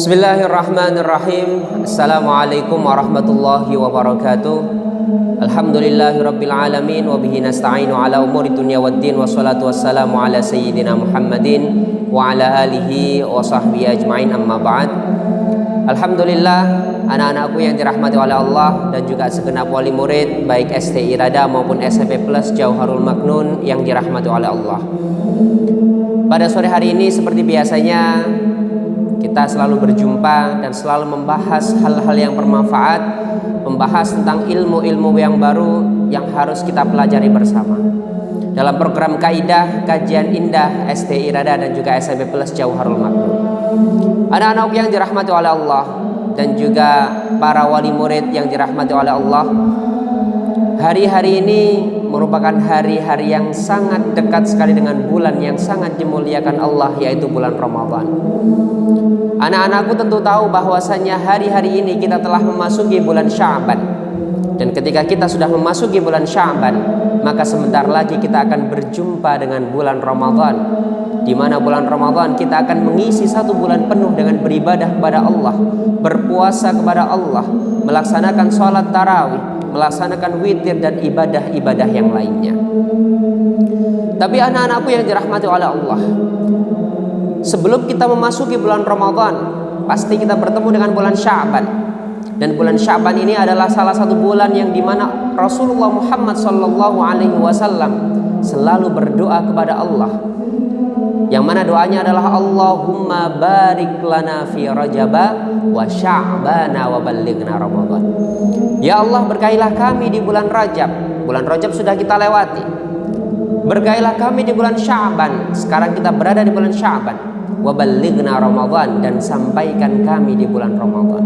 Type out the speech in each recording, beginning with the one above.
Bismillahirrahmanirrahim. Assalamualaikum warahmatullahi wabarakatuh. Alhamdulillahirabbil alamin wa bihi nasta'inu ala umuri dunya waddin, wassalatu wassalamu ala sayyidina Muhammadin wa ala alihi wa sahbihi ajmain, amma ba'd. Alhamdulillah, anak-anakku yang dirahmati oleh Allah dan juga segenap wali murid baik ST Irada maupun SMP Plus Jauharul Maknun yang dirahmati oleh Allah. Pada sore hari ini seperti biasanya kita selalu berjumpa dan selalu membahas hal-hal yang bermanfaat, membahas tentang ilmu-ilmu yang baru yang harus kita pelajari bersama. Dalam program Kaidah Kajian Indah ST Irada dan juga SMP Plus Jauharul Maknun. Anak-anak yang dirahmati oleh Allah dan juga para wali murid yang dirahmati oleh Allah, hari-hari ini merupakan hari-hari yang sangat dekat sekali dengan bulan yang sangat dimuliakan Allah, yaitu bulan Ramadan. Anak-anakku tentu tahu bahwasanya hari-hari ini kita telah memasuki bulan Sya'ban. Dan ketika kita sudah memasuki bulan Sya'ban, maka sebentar lagi kita akan berjumpa dengan bulan Ramadan, di mana bulan Ramadan kita akan mengisi satu bulan penuh dengan beribadah kepada Allah, berpuasa kepada Allah, melaksanakan sholat tarawih, melaksanakan witir dan ibadah-ibadah yang lainnya. Tapi anak-anakku yang dirahmati oleh Allah, sebelum kita memasuki bulan Ramadan, pasti kita bertemu dengan bulan Sya'ban. Dan bulan Sya'ban ini adalah salah satu bulan yang dimana Rasulullah Muhammad SAW selalu berdoa kepada Allah, yang mana doanya adalah Allahumma barik lana fi Rajaba wa Sya'bana wa ballighna Ramadan. Ya Allah, berkailah kami di bulan Rajab. Bulan Rajab sudah kita lewati. Berkailah kami di bulan Sya'ban. Sekarang kita berada di bulan Sya'ban. Wa ballighna Ramadan, dan sampaikan kami di bulan Ramadan.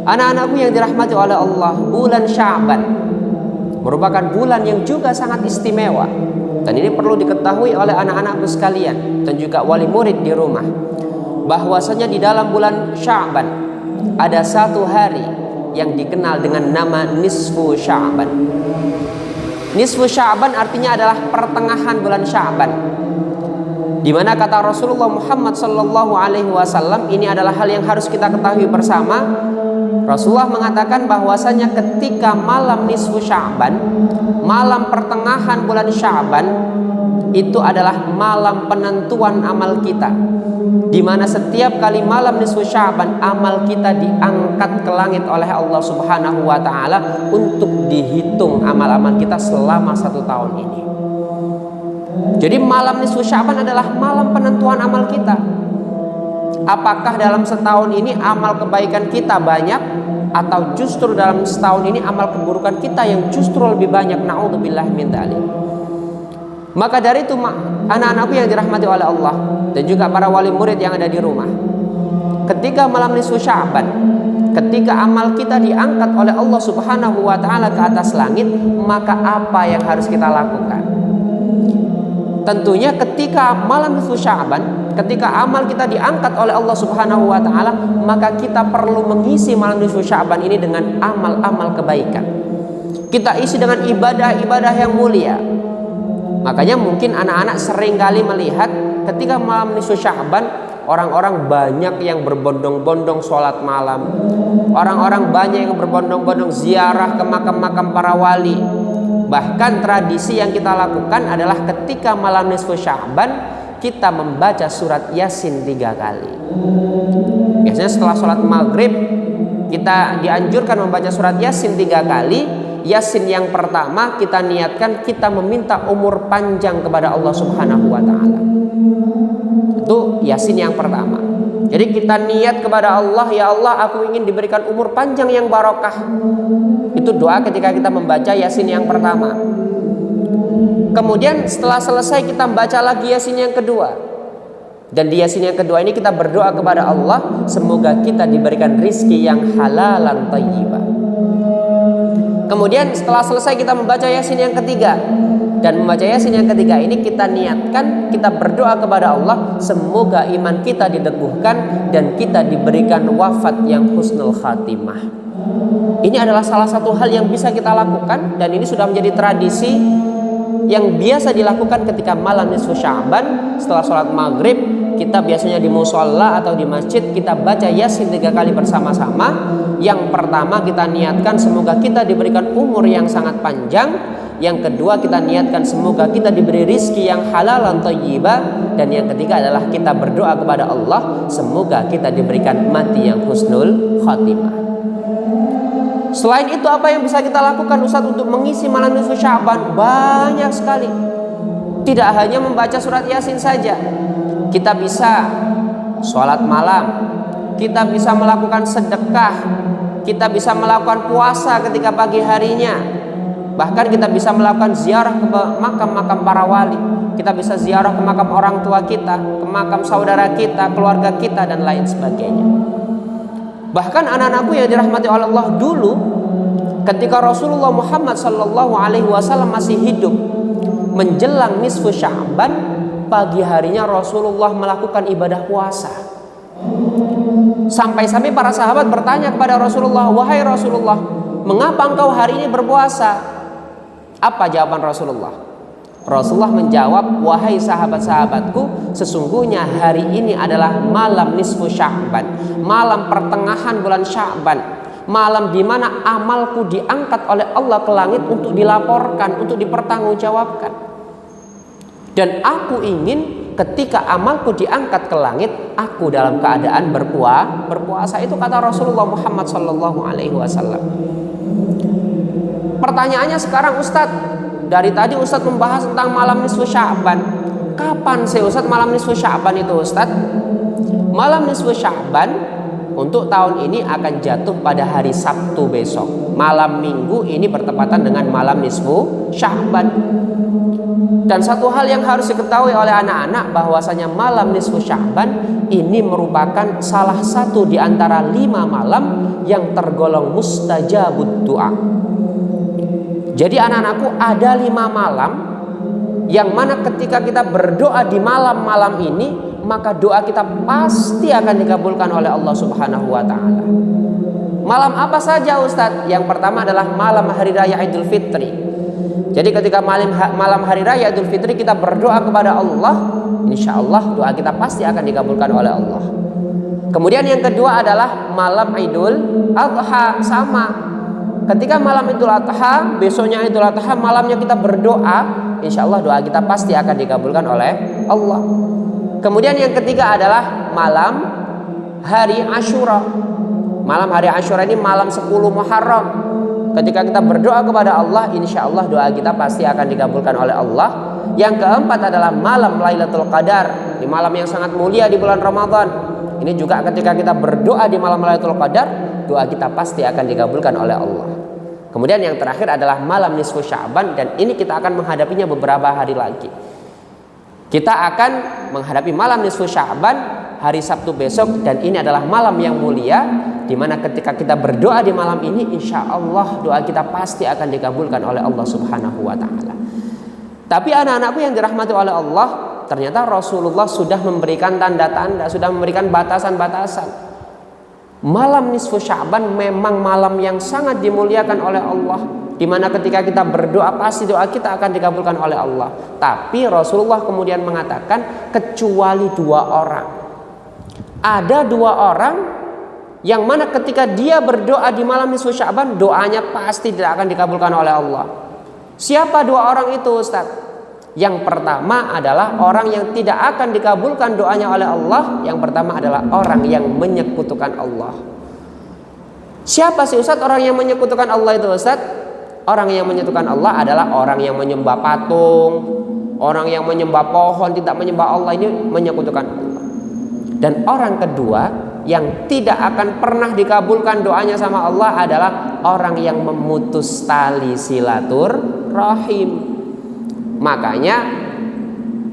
Anak-anakku yang dirahmati oleh Allah, bulan Sya'ban merupakan bulan yang juga sangat istimewa. Dan ini perlu diketahui oleh anak-anakku sekalian dan juga wali murid di rumah, bahwasanya di dalam bulan Sya'ban ada satu hari yang dikenal dengan nama Nisfu Sya'ban. Nisfu Sya'ban artinya adalah pertengahan bulan Sya'ban, di mana kata Rasulullah Muhammad SAW, ini adalah hal yang harus kita ketahui bersama. Rasulullah mengatakan bahwasanya ketika malam nisfu Sya'ban, malam pertengahan bulan Sya'ban, itu adalah malam penentuan amal kita, di mana setiap kali malam nisfu Sya'ban amal kita diangkat ke langit oleh Allah Subhanahu wa taala untuk dihitung amal-amal kita selama 1 tahun ini. Jadi malam nisfu Sya'ban adalah malam penentuan amal kita. Apakah dalam setahun ini amal kebaikan kita banyak, atau justru dalam setahun ini amal keburukan kita yang justru lebih banyak? Na'udzubillah min dzalik. Maka dari itu anak-anakku yang dirahmati oleh Allah dan juga para wali murid yang ada di rumah, ketika malam nisfu Sya'ban, ketika amal kita diangkat oleh Allah Subhanahu wa taala ke atas langit, maka apa yang harus kita lakukan? Tentunya ketika malam nisfu Sya'ban, ketika amal kita diangkat oleh Allah Subhanahu wa taala, maka kita perlu mengisi malam nisfu Sya'ban ini dengan amal-amal kebaikan. Kita isi dengan ibadah-ibadah yang mulia. Makanya mungkin anak-anak sering kali melihat ketika malam nisfu Sya'ban, orang-orang banyak yang berbondong-bondong sholat malam. Orang-orang banyak yang berbondong-bondong ziarah ke makam-makam para wali. Bahkan tradisi yang kita lakukan adalah ketika malam nisfu Sya'ban, kita membaca surat Yasin 3 kali. Biasanya setelah sholat maghrib, kita dianjurkan membaca surat Yasin 3 kali. Yasin yang pertama kita niatkan kita meminta umur panjang kepada Allah Subhanahu wa taala. Itu Yasin yang pertama. Jadi kita niat kepada Allah, ya Allah, aku ingin diberikan umur panjang yang barokah. Itu doa ketika kita membaca Yasin yang pertama. Kemudian setelah selesai kita baca lagi Yasin yang kedua. Dan di Yasin yang kedua ini kita berdoa kepada Allah, semoga kita diberikan rizki yang halalan thayyibah. Kemudian setelah selesai kita membaca Yasin yang ketiga. Dan membaca Yasin yang ketiga ini kita niatkan, kita berdoa kepada Allah, semoga iman kita diteguhkan dan kita diberikan wafat yang husnul khatimah. Ini adalah salah satu hal yang bisa kita lakukan, dan ini sudah menjadi tradisi yang biasa dilakukan ketika malam nisfu Sya'ban. Setelah sholat maghrib kita biasanya di musola atau di masjid kita baca Yasin 3 kali bersama-sama. Yang pertama kita niatkan semoga kita diberikan umur yang sangat panjang. Yang kedua kita niatkan semoga kita diberi rizki yang halal dan thayyibah. Dan yang ketiga adalah kita berdoa kepada Allah semoga kita diberikan mati yang husnul khatimah. Selain itu apa yang bisa kita lakukan Ustaz untuk mengisi malam nisfu Sya'ban? Banyak sekali. Tidak hanya membaca surat Yasin saja. Kita bisa sholat malam, kita bisa melakukan sedekah, kita bisa melakukan puasa ketika pagi harinya. Bahkan kita bisa melakukan ziarah ke makam-makam para wali. Kita bisa ziarah ke makam orang tua kita, ke makam saudara kita, keluarga kita, dan lain sebagainya. Bahkan anak-anakku yang dirahmati oleh Allah, dulu ketika Rasulullah Muhammad SAW masih hidup, menjelang nisfu Sya'ban, pagi harinya Rasulullah melakukan ibadah puasa. Sampai-sampai para sahabat bertanya kepada Rasulullah, "Wahai Rasulullah, mengapa engkau hari ini berpuasa?" Apa jawaban Rasulullah? Rasulullah menjawab, "Wahai sahabat-sahabatku, sesungguhnya hari ini adalah malam nisfu Sya'ban, malam pertengahan bulan Sya'ban, malam di mana amalku diangkat oleh Allah ke langit untuk dilaporkan, untuk dipertanggungjawabkan. Dan aku ingin ketika amalku diangkat ke langit, aku dalam keadaan berpuasa." Itu kata Rasulullah Muhammad SAW. Pertanyaannya sekarang, Ustadz, dari tadi Ustadz membahas tentang malam nisfu Sya'ban. Kapan sih Ustadz malam nisfu Sya'ban itu Ustadz? Malam nisfu Sya'ban untuk tahun ini akan jatuh pada hari Sabtu besok. Malam Minggu ini bertepatan dengan malam nisfu Sya'ban. Dan satu hal yang harus diketahui oleh anak-anak, bahwasanya malam nisfu Sya'ban ini merupakan salah satu di antara 5 malam yang tergolong mustajabud doa. Jadi anak-anakku, ada 5 malam yang mana ketika kita berdoa di malam-malam ini, maka doa kita pasti akan dikabulkan oleh Allah Subhanahu wa taala. Malam apa saja Ustadz? Yang pertama adalah malam hari raya Idul Fitri. Jadi ketika malam hari raya Idul Fitri kita berdoa kepada Allah, insya Allah doa kita pasti akan dikabulkan oleh Allah. Kemudian yang kedua adalah malam Idul Adha. Sama, ketika malam Idul Adha, besoknya Idul Adha, malamnya kita berdoa, insya Allah doa kita pasti akan dikabulkan oleh Allah. Kemudian yang ketiga adalah malam hari Asyura. Malam hari Asyura ini malam 10 Muharram. Ketika kita berdoa kepada Allah, insya Allah doa kita pasti akan dikabulkan oleh Allah. Yang keempat adalah malam Lailatul Qadar, di malam yang sangat mulia di bulan Ramadan. Ini juga ketika kita berdoa di malam Lailatul Qadar, doa kita pasti akan dikabulkan oleh Allah. Kemudian yang terakhir adalah malam nisfu Sya'ban, dan ini kita akan menghadapinya beberapa hari lagi. Kita akan menghadapi malam nisfu Sya'ban hari Sabtu besok, dan ini adalah malam yang mulia, di mana ketika kita berdoa di malam ini, insya Allah doa kita pasti akan dikabulkan oleh Allah Subhanahu wa taala. Tapi anak-anakku yang dirahmati oleh Allah, ternyata Rasulullah sudah memberikan tanda-tanda, sudah memberikan batasan-batasan. Malam nisfu Sya'ban memang malam yang sangat dimuliakan oleh Allah, di mana ketika kita berdoa pasti doa kita akan dikabulkan oleh Allah. Tapi Rasulullah kemudian mengatakan kecuali 2 orang. Ada 2 orang yang mana ketika dia berdoa di malam nisfu Sya'ban, doanya pasti tidak akan dikabulkan oleh Allah. Siapa 2 orang itu Ustaz? Yang pertama adalah orang yang tidak akan dikabulkan doanya oleh Allah. Yang pertama adalah orang yang menyekutukan Allah. Siapa sih Ustaz orang yang menyekutukan Allah itu Ustaz? Orang yang menyekutukan Allah adalah orang yang menyembah patung, orang yang menyembah pohon, tidak menyembah Allah, ini menyekutukan Allah. Dan orang kedua yang tidak akan pernah dikabulkan doanya sama Allah adalah orang yang memutus tali silaturahim. Makanya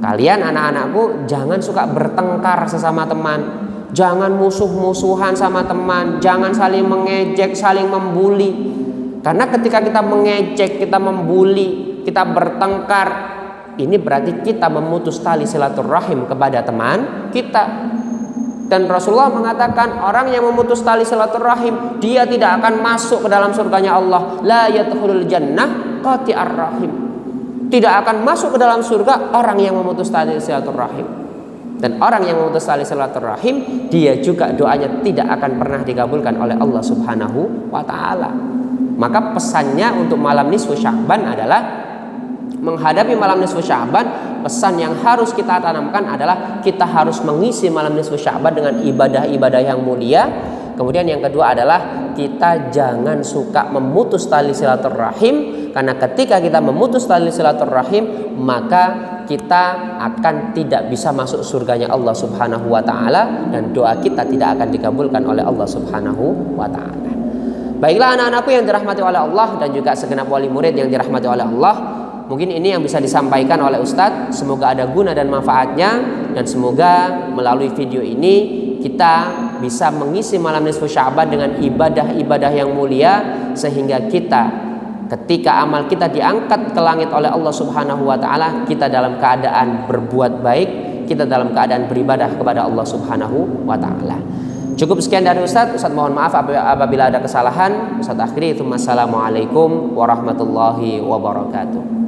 kalian anak-anakku jangan suka bertengkar sesama teman, jangan musuh-musuhan sama teman, jangan saling mengejek, saling membuli. Karena ketika kita mengejek, kita membuli, kita bertengkar, ini berarti kita memutus tali silaturahim kepada teman kita. Dan Rasulullah mengatakan orang yang memutus tali silaturahim, dia tidak akan masuk ke dalam surganya Allah. La yadkhulul jannah qati'ar rahim. Tidak akan masuk ke dalam surga orang yang memutus tali silaturahim. Dan orang yang memutus tali silaturahim, dia juga doanya tidak akan pernah dikabulkan oleh Allah Subhanahu wa taala. Maka pesannya untuk malam nisfu Sya'ban adalah menghadapi malam nisfu Sya'ban, pesan yang harus kita tanamkan adalah kita harus mengisi malam nisfu Sya'ban dengan ibadah-ibadah yang mulia. Kemudian yang kedua adalah kita jangan suka memutus tali silaturahim, karena ketika kita memutus tali silaturahim maka kita akan tidak bisa masuk surganya Allah Subhanahu wa taala, dan doa kita tidak akan dikabulkan oleh Allah Subhanahu wa taala. Baiklah anak-anakku yang dirahmati oleh Allah dan juga segenap wali murid yang dirahmati oleh Allah, mungkin ini yang bisa disampaikan oleh Ustadz. Semoga ada guna dan manfaatnya, dan semoga melalui video ini kita bisa mengisi malam nisfu Sya'ban dengan ibadah-ibadah yang mulia, sehingga kita ketika amal kita diangkat ke langit oleh Allah Subhanahu wa taala, kita dalam keadaan berbuat baik, kita dalam keadaan beribadah kepada Allah Subhanahu wa taala. Cukup sekian dari Ustadz mohon maaf apabila ada kesalahan. Ustadz akhiri itu. Wassalamualaikum warahmatullahi wabarakatuh.